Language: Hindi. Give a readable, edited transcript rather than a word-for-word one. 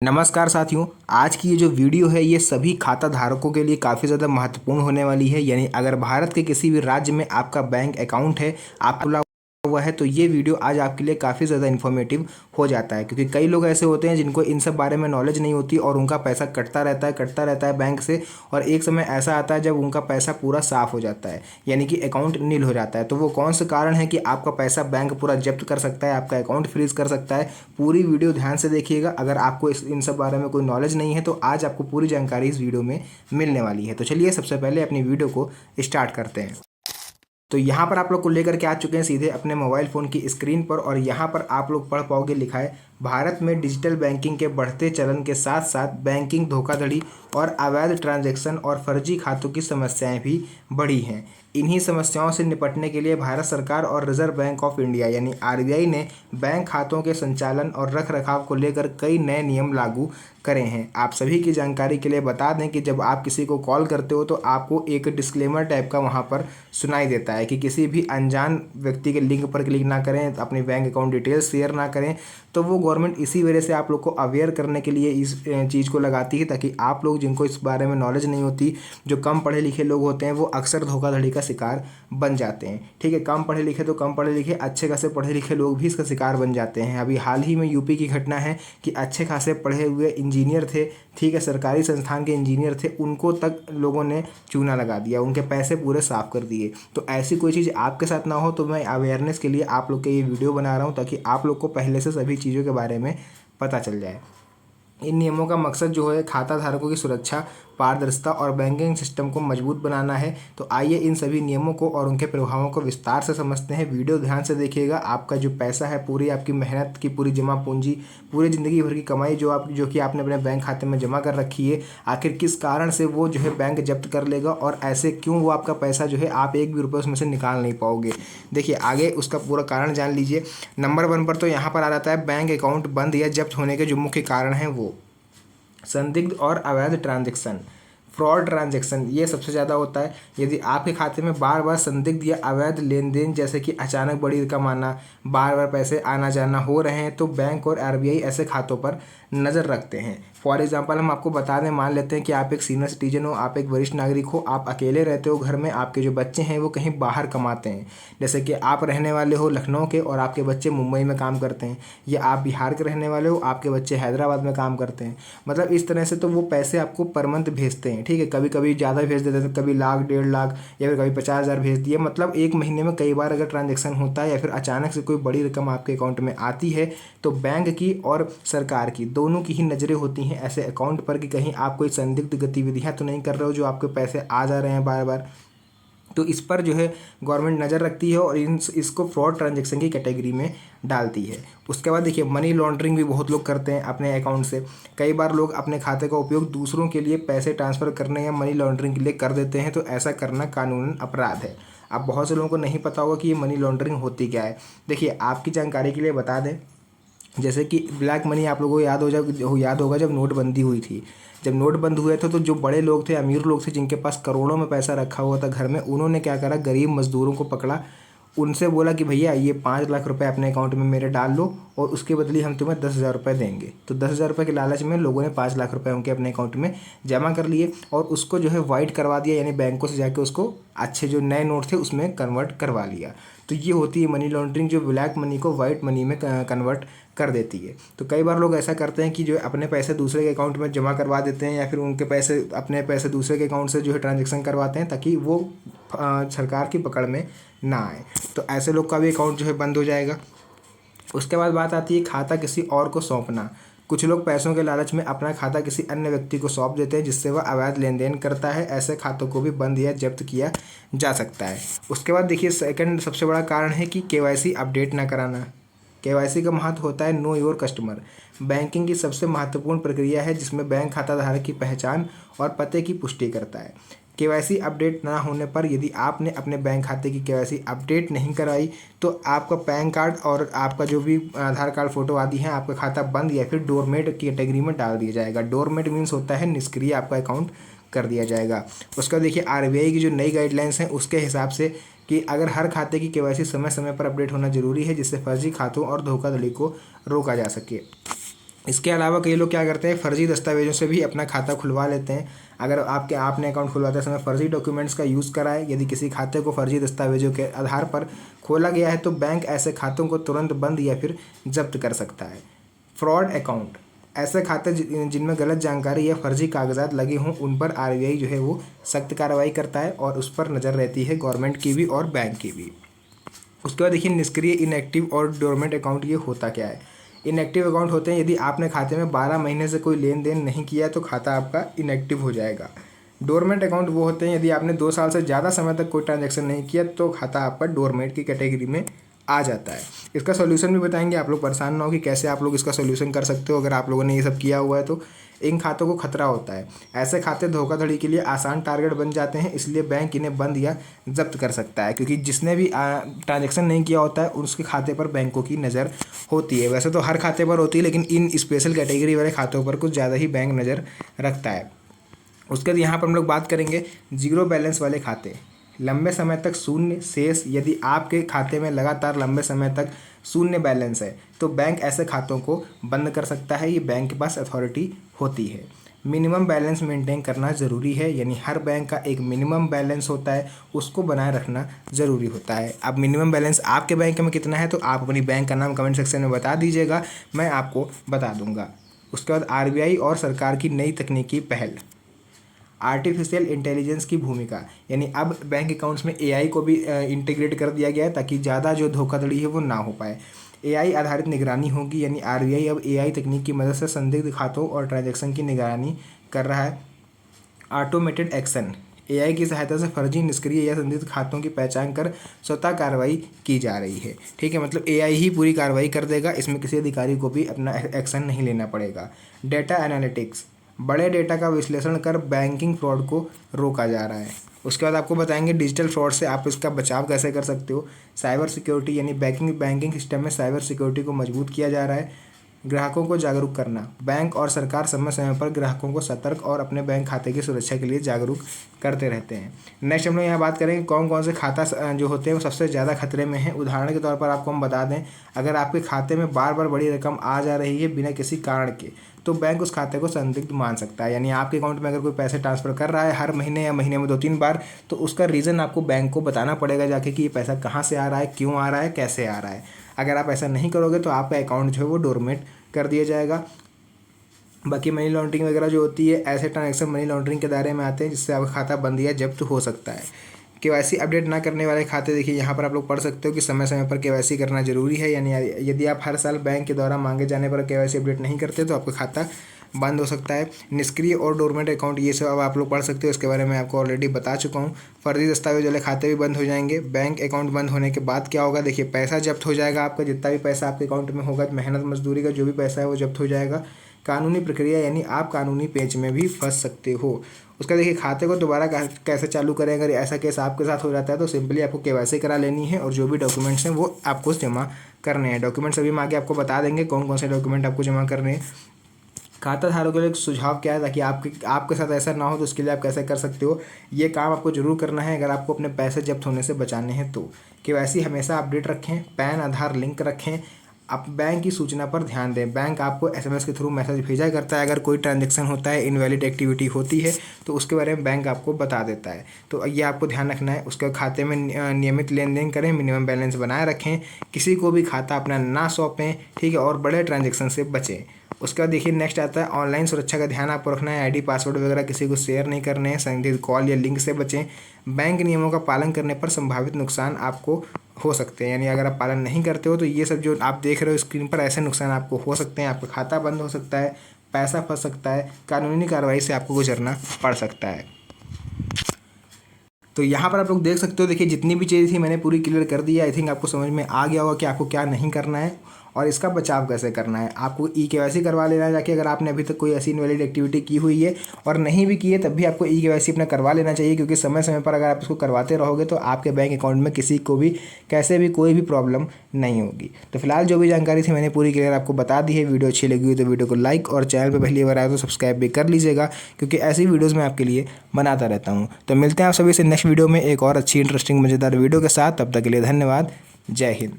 नमस्कार साथियों। आज की ये जो वीडियो है ये सभी खाता धारकों के लिए काफ़ी ज़्यादा महत्वपूर्ण होने वाली है। यानी अगर भारत के किसी भी राज्य में आपका बैंक अकाउंट है, आप खुला हुआ है, तो ये वीडियो आज आपके लिए काफ़ी ज़्यादा इन्फॉर्मेटिव हो जाता है। क्योंकि कई लोग ऐसे होते हैं जिनको इन सब बारे में नॉलेज नहीं होती और उनका पैसा कटता रहता है बैंक से, और एक समय ऐसा आता है जब उनका पैसा पूरा साफ़ हो जाता है, यानी कि अकाउंट नील हो जाता है। तो वो कौन सा कारण है कि आपका पैसा बैंक पूरा जब्त कर सकता है, आपका अकाउंट फ्रीज कर सकता है। पूरी वीडियो ध्यान से देखिएगा। अगर आपको इन सब बारे में कोई नॉलेज नहीं है तो आज आपको पूरी जानकारी इस वीडियो में मिलने वाली है। तो चलिए सबसे पहले अपनी वीडियो को स्टार्ट करते हैं। तो यहाँ पर आप लोग को लेकर के आ चुके हैं सीधे अपने मोबाइल फ़ोन की स्क्रीन पर, और यहाँ पर आप लोग पढ़ पाओगे, लिखा है भारत में डिजिटल बैंकिंग के बढ़ते चलन के साथ साथ बैंकिंग धोखाधड़ी और अवैध ट्रांजैक्शन और फर्जी खातों की समस्याएं भी बढ़ी हैं। इन्हीं समस्याओं से निपटने के लिए भारत सरकार और रिजर्व बैंक ऑफ इंडिया यानी आरबीआई ने बैंक खातों के संचालन और रख रखाव को लेकर कई नए नियम लागू करे हैं। आप सभी की जानकारी के लिए बता दें कि जब आप किसी को कॉल करते हो तो आपको एक डिस्क्लेमर टाइप का वहाँ पर सुनाई देता है कि किसी भी अनजान व्यक्ति के लिंक पर क्लिक ना करें, अपनी बैंक अकाउंट डिटेल्स शेयर ना करें। तो वो गवर्नमेंट इसी वजह से आप लोग को अवेयर करने के लिए इस चीज़ को लगाती है, ताकि आप लोग जिनको इस बारे में नॉलेज नहीं होती, जो कम पढ़े लिखे लोग होते हैं, वो अक्सर धोखाधड़ी का शिकार बन जाते हैं। ठीक है, कम पढ़े लिखे तो कम पढ़े लिखे, अच्छे खासे पढ़े लिखे लोग भी इसका शिकार बन जाते हैं। अभी हाल ही में यूपी की घटना है कि अच्छे खासे पढ़े हुए इंजीनियर थे, ठीक है, सरकारी संस्थान के इंजीनियर थे, उनको तक लोगों ने चूना लगा दिया, उनके पैसे पूरे साफ कर दिए। तो ऐसी कोई चीज़ आपके साथ ना हो, तो मैं अवेयरनेस के लिए आप लोग के ये वीडियो बना रहा हूँ, ताकि आप लोग को पहले से सभी चीज़ों के बारे में पता चल जाए। इन नियमों का मकसद जो है खाता धारकों की सुरक्षा, पारदर्शिता और बैंकिंग सिस्टम को मजबूत बनाना है। तो आइए इन सभी नियमों को और उनके प्रभावों को विस्तार से समझते हैं। वीडियो ध्यान से देखिएगा। आपका जो पैसा है, पूरी आपकी मेहनत की पूरी जमा पूंजी, पूरी ज़िंदगी भर की कमाई जो कि आपने अपने बैंक खाते में जमा कर रखी है, आखिर किस कारण से वो जो है बैंक जब्त कर लेगा, और ऐसे क्यों वो आपका पैसा जो है आप एक भी रुपये उसमें से निकाल नहीं पाओगे। देखिए आगे उसका पूरा कारण जान लीजिए। नंबर 1 पर तो यहाँ पर आ जाता है बैंक अकाउंट बंद या जब्त होने के जो मुख्य कारण हैं वो संदिग्ध और अवैध ट्रांजैक्शन, फ्रॉड ट्रांजैक्शन, ये सबसे ज़्यादा होता है। यदि आपके खाते में बार बार संदिग्ध या अवैध लेन देन, जैसे कि अचानक बड़ी रकम आना, बार बार पैसे आना जाना हो रहे हैं, तो बैंक और आरबीआई ऐसे खातों पर नज़र रखते हैं। फॉर एग्जांपल हम आपको बता दें, मान लेते हैं कि आप एक सीनियर सिटीजन हो, आप एक वरिष्ठ नागरिक हो, आप अकेले रहते हो घर में, आपके जो बच्चे हैं वो कहीं बाहर कमाते हैं, जैसे कि आप रहने वाले हो लखनऊ के और आपके बच्चे मुंबई में काम करते हैं, या आप बिहार के रहने वाले हो, आपके बच्चे हैदराबाद में काम करते हैं। मतलब इस तरह से तो वो पैसे आपको पर मंथ भेजते हैं। ठीक है, कभी कभी ज़्यादा भेज देते हैं, कभी लाख 1.5 लाख या फिर कभी 50,000 भेज दिए। मतलब एक महीने में कई बार अगर ट्रांजेक्शन होता है या फिर अचानक से कोई बड़ी रकम आपके अकाउंट में आती है, तो बैंक की और सरकार की दोनों की ही नज़रें होती हैं ऐसे अकाउंट पर कि कहीं आप कोई संदिग्ध गतिविधियां तो नहीं कर रहे हो जो आपके पैसे आ जा रहे हैं बार बार। तो इस पर जो है गवर्नमेंट नज़र रखती है और इसको फ्रॉड ट्रांजैक्शन की कैटेगरी में डालती है। उसके बाद देखिए मनी लॉन्ड्रिंग भी बहुत लोग करते हैं अपने अकाउंट से। कई बार लोग अपने खाते का उपयोग दूसरों के लिए पैसे ट्रांसफ़र करने या मनी लॉन्ड्रिंग के लिए कर देते हैं, तो ऐसा करना कानूनन अपराध है। अब बहुत से लोगों को नहीं पता होगा कि ये मनी लॉन्ड्रिंग होती क्या है। देखिए आपकी जानकारी के लिए बता दें, जैसे कि ब्लैक मनी आप लोगों को याद होगा जब नोटबंदी हुई थी। जब नोट बंद हुए थे तो जो बड़े लोग थे, अमीर लोग थे, जिनके पास करोड़ों में पैसा रखा हुआ था घर में, उन्होंने क्या करा, गरीब मजदूरों को पकड़ा, उनसे बोला कि भैया ये 5 लाख रुपए अपने अकाउंट में मेरे डाल लो और उसके बदले हम तुम्हें 10,000 रुपये देंगे। तो 10,000 रुपये के लालच में लोगों ने 5 लाख रुपए उनके अपने अकाउंट में जमा कर लिए और उसको जो है वाइट करवा दिया, यानी बैंकों से जाके उसको अच्छे जो नए नोट थे उसमें कन्वर्ट करवा लिया। तो ये होती है मनी लॉन्ड्रिंग, जो ब्लैक मनी को वाइट मनी में कन्वर्ट कर देती है। तो कई बार लोग ऐसा करते हैं कि जो अपने पैसे दूसरे के अकाउंट में जमा करवा देते हैं, या फिर उनके पैसे अपने पैसे दूसरे के अकाउंट से जो है ट्रांजेक्शन करवाते हैं, ताकि वो सरकार की पकड़ में ना आए। तो ऐसे लोग का भी अकाउंट जो है बंद हो जाएगा। उसके बाद बात आती है खाता किसी और को सौंपना। कुछ लोग पैसों के लालच में अपना खाता किसी अन्य व्यक्ति को सौंप देते हैं, जिससे वह अवैध लेन देन करता है। ऐसे खातों को भी बंद या जब्त किया जा सकता है। उसके बाद देखिए सेकंड सबसे बड़ा कारण है कि केवाईसी अपडेट ना कराना। केवाईसी का महत्व होता है नो योर कस्टमर। बैंकिंग की सबसे महत्वपूर्ण प्रक्रिया है जिसमें बैंक खाता धारक की पहचान और पते की पुष्टि करता है। केवाईसी अपडेट ना होने पर यदि आपने अपने बैंक खाते की केवाईसी अपडेट नहीं कराई, तो आपका पैन कार्ड और आपका जो भी आधार कार्ड फोटो आदि है, आपका खाता बंद या फिर डोरमेट की कैटेगरी में डाल दिया जाएगा। डोरमेट मीन्स होता है निष्क्रिय, आपका अकाउंट कर दिया जाएगा। उसका देखिए आरबीआई की जो नई गाइडलाइंस हैं उसके हिसाब से कि अगर हर खाते की केवाईसी समय समय पर अपडेट होना जरूरी है, जिससे फर्जी खातों और धोखाधड़ी को रोका जा सके। इसके अलावा कई लोग क्या करते हैं, फर्जी दस्तावेजों से भी अपना खाता खुलवा लेते हैं। अगर आपने अकाउंट खुलवाते समय फर्जी डॉक्यूमेंट्स का यूज़ करा है, यदि किसी खाते को फर्जी दस्तावेजों के आधार पर खोला गया है तो बैंक ऐसे खातों को तुरंत बंद या फिर जब्त कर सकता है। फ्रॉड अकाउंट, ऐसे खाते जिनमें गलत जानकारी या फर्जी कागजात लगे हों उन पर आरबीआई जो है वो सख्त कार्रवाई करता है और उस पर नज़र रहती है गवर्नमेंट की भी और बैंक की भी। उसके बाद देखिए निष्क्रिय, इनएक्टिव और डोरमेंट अकाउंट, ये होता क्या है। इनएक्टिव अकाउंट होते हैं यदि आपने खाते में 12 महीने से कोई लेन देन नहीं किया तो खाता आपका इनएक्टिव हो जाएगा। डोरमेंट अकाउंट वो होते हैं यदि आपने 2 साल से ज़्यादा समय तक कोई ट्रांजैक्शन नहीं किया तो खाता आपका डोरमेट की कैटेगरी में आ जाता है। इसका सॉल्यूशन भी बताएंगे, आप लोग परेशान ना हो कि कैसे आप लोग इसका सॉल्यूशन कर सकते हो। अगर आप लोगों ने ये सब किया हुआ है तो इन खातों को खतरा होता है। ऐसे खाते धोखाधड़ी के लिए आसान टारगेट बन जाते हैं, इसलिए बैंक इन्हें बंद या जब्त कर सकता है, क्योंकि जिसने भी ट्रांजैक्शन नहीं किया होता है उसके खाते पर बैंकों की नज़र होती है। वैसे तो हर खाते पर होती है, लेकिन इन स्पेशल कैटेगरी वाले खातों पर कुछ ज़्यादा ही बैंक नज़र रखता है। उसके बाद यहाँ पर हम लोग बात करेंगे जीरो बैलेंस वाले खाते। लंबे समय तक शून्य शेष, यदि आपके खाते में लगातार लंबे समय तक शून्य बैलेंस है तो बैंक ऐसे खातों को बंद कर सकता है। ये बैंक के पास अथॉरिटी होती है। मिनिमम बैलेंस मेंटेन करना ज़रूरी है, यानी हर बैंक का एक मिनिमम बैलेंस होता है, उसको बनाए रखना ज़रूरी होता है। अब मिनिमम बैलेंस आपके बैंक में कितना है तो आप अपनी बैंक का नाम कमेंट सेक्शन में बता दीजिएगा, मैं आपको बता दूंगा। उसके बाद आरबीआई और सरकार की नई तकनीकी पहल। आर्टिफिशियल इंटेलिजेंस की भूमिका, यानी अब बैंक अकाउंट्स में एआई को भी इंटीग्रेट कर दिया गया है ताकि ज़्यादा जो धोखाधड़ी है वो ना हो पाए। एआई आधारित निगरानी होगी, यानी आरबीआई अब एआई तकनीक की मदद से संदिग्ध खातों और ट्रांजैक्शन की निगरानी कर रहा है। ऑटोमेटेड एक्शन, एआई की सहायता से फर्जी, निष्क्रिय या संदिग्ध खातों की पहचान कर स्वतः कार्रवाई की जा रही है। ठीक है, मतलब एआई ही पूरी कार्रवाई कर देगा, इसमें किसी अधिकारी को भी अपना एक्शन नहीं लेना पड़ेगा। डेटा एनालिटिक्स, बड़े डेटा का विश्लेषण कर बैंकिंग फ्रॉड को रोका जा रहा है। उसके बाद आपको बताएंगे डिजिटल फ्रॉड से आप इसका बचाव कैसे कर सकते हो। साइबर सिक्योरिटी, यानी बैंकिंग सिस्टम में साइबर सिक्योरिटी को मजबूत किया जा रहा है। ग्राहकों को जागरूक करना, बैंक और सरकार समय समय पर ग्राहकों को सतर्क और अपने बैंक खाते की सुरक्षा के लिए जागरूक करते रहते हैं। नेक्स्ट हम लोग यहाँ बात करेंगे कौन कौन से खाता जो होते हैं वो सबसे ज़्यादा खतरे में हैं। उदाहरण के तौर पर आपको हम बता दें, अगर आपके खाते में बार बार बड़ी रकम आ जा रही है बिना किसी कारण के तो बैंक उस खाते को संदिग्ध मान सकता है। यानी आपके अकाउंट में अगर कोई पैसे ट्रांसफ़र कर रहा है हर महीने या महीने में 2-3 बार, तो उसका रीज़न आपको बैंक को बताना पड़ेगा जाके कि ये पैसा कहाँ से आ रहा है, क्यों आ रहा है, कैसे आ रहा है। अगर आप ऐसा नहीं करोगे तो आपका अकाउंट जो है वो डोरमेट कर दिया जाएगा। बाकी मनी लॉन्ड्रिंग वगैरह जो होती है, ऐसे ट्रांजैक्शन मनी लॉन्ड्रिंग के दायरे में आते हैं जिससे आपका खाता बंद या जब्त हो सकता है। केवाईसी अपडेट ना करने वाले खाते, देखिए यहाँ पर आप लोग पढ़ सकते हो कि समय समय पर केवाईसी करना जरूरी है। यानी यदि आप हर साल बैंक के द्वारा मांगे जाने पर केवाईसी अपडेट नहीं करते तो आपका खाता बंद हो सकता है। निष्क्रिय और डोरमेंट अकाउंट, ये सब अब आप लोग पढ़ सकते हो, इसके बारे में आपको ऑलरेडी बता चुका हूँ। फर्जी दस्तावेज वाले खाते भी बंद हो जाएंगे। बैंक अकाउंट बंद होने के बाद क्या होगा, देखिए पैसा जब्त हो जाएगा आपका, जितना भी पैसा आपके अकाउंट में होगा, मेहनत मजदूरी का जो भी पैसा है वो जब्त हो जाएगा। कानूनी प्रक्रिया, यानी आप कानूनी पेच में भी फंस सकते हो। उसका देखिए खाते को दोबारा कैसे चालू करें, अगर ऐसा केस आपके साथ हो जाता है तो सिंपली आपको केवाईसी करा लेनी है और जो भी डॉक्यूमेंट्स हैं वो आपको जमा करने हैं। डॉक्यूमेंट्स अभी हम आगे आपको बता देंगे कौन कौन से डॉक्यूमेंट आपको जमा करने हैं। खाता धारकों के लिए सुझाव क्या है ताकि आपके साथ ऐसा ना हो, तो उसके लिए आप कैसे कर सकते हो, ये काम आपको जरूर करना है अगर आपको अपने पैसे जब्त होने से बचाने हैं तो। केवाईसी हमेशा अपडेट रखें, पैन आधार लिंक रखें, आप बैंक की सूचना पर ध्यान दें। बैंक आपको एसएमएस के थ्रू मैसेज भेजा करता है अगर कोई ट्रांजैक्शन होता है, इनवैलिड एक्टिविटी होती है तो उसके बारे में बैंक आपको बता देता है, तो ये आपको ध्यान रखना है। उसके खाते में नियमित लेन देन करें, मिनिमम बैलेंस बनाए रखें, किसी को भी खाता अपना ना सौंपें, ठीक है, और बड़े ट्रांजेक्शन से बचें। उसके बाद देखिए नेक्स्ट आता है ऑनलाइन सुरक्षा का ध्यान आपको रखना है। आईडी पासवर्ड वगैरह किसी को शेयर नहीं करने हैं। संदिग्ध कॉल या लिंक से बचें। बैंक नियमों का पालन करने पर संभावित नुकसान आपको हो सकते हैं, यानी अगर आप पालन नहीं करते हो तो ये सब जो आप देख रहे हो स्क्रीन पर ऐसे नुकसान आपको हो सकते हैं। आपका खाता बंद हो सकता है, पैसा फंस सकता है, कानूनी कार्रवाई से आपको गुजरना पड़ सकता है। तो यहाँ पर आप लोग देख सकते हो, देखिए जितनी भी चीज़ें थी मैंने पूरी क्लियर कर दी है। आई थिंक आपको समझ में आ गया होगा कि आपको क्या नहीं करना है और इसका बचाव कैसे करना है। आपको ई-केवाईसी करवा लेना है जाके, अगर आपने अभी तक कोई ऐसी इनवैलिड एक्टिविटी की हुई है, और नहीं भी की है तब भी आपको ई-केवाईसी अपना करवा लेना चाहिए, क्योंकि समय समय पर अगर आप इसको करवाते रहोगे तो आपके बैंक अकाउंट में किसी को भी कैसे भी कोई भी प्रॉब्लम नहीं होगी। तो फिलहाल जो भी जानकारी थी मैंने पूरी क्लियर आपको बता दी है। वीडियो अच्छी लगी हुई तो वीडियो को लाइक और चैनल पर पहली बार आए तो सब्सक्राइब भी कर लीजिएगा, क्योंकि ऐसी वीडियोज़ मैं आपके लिए बनाता रहता हूँ। तो मिलते हैं आप सभी से नेक्स्ट वीडियो में एक और अच्छी इंटरेस्टिंग मज़ेदार वीडियो के साथ। तब तक के लिए धन्यवाद। जय हिंद।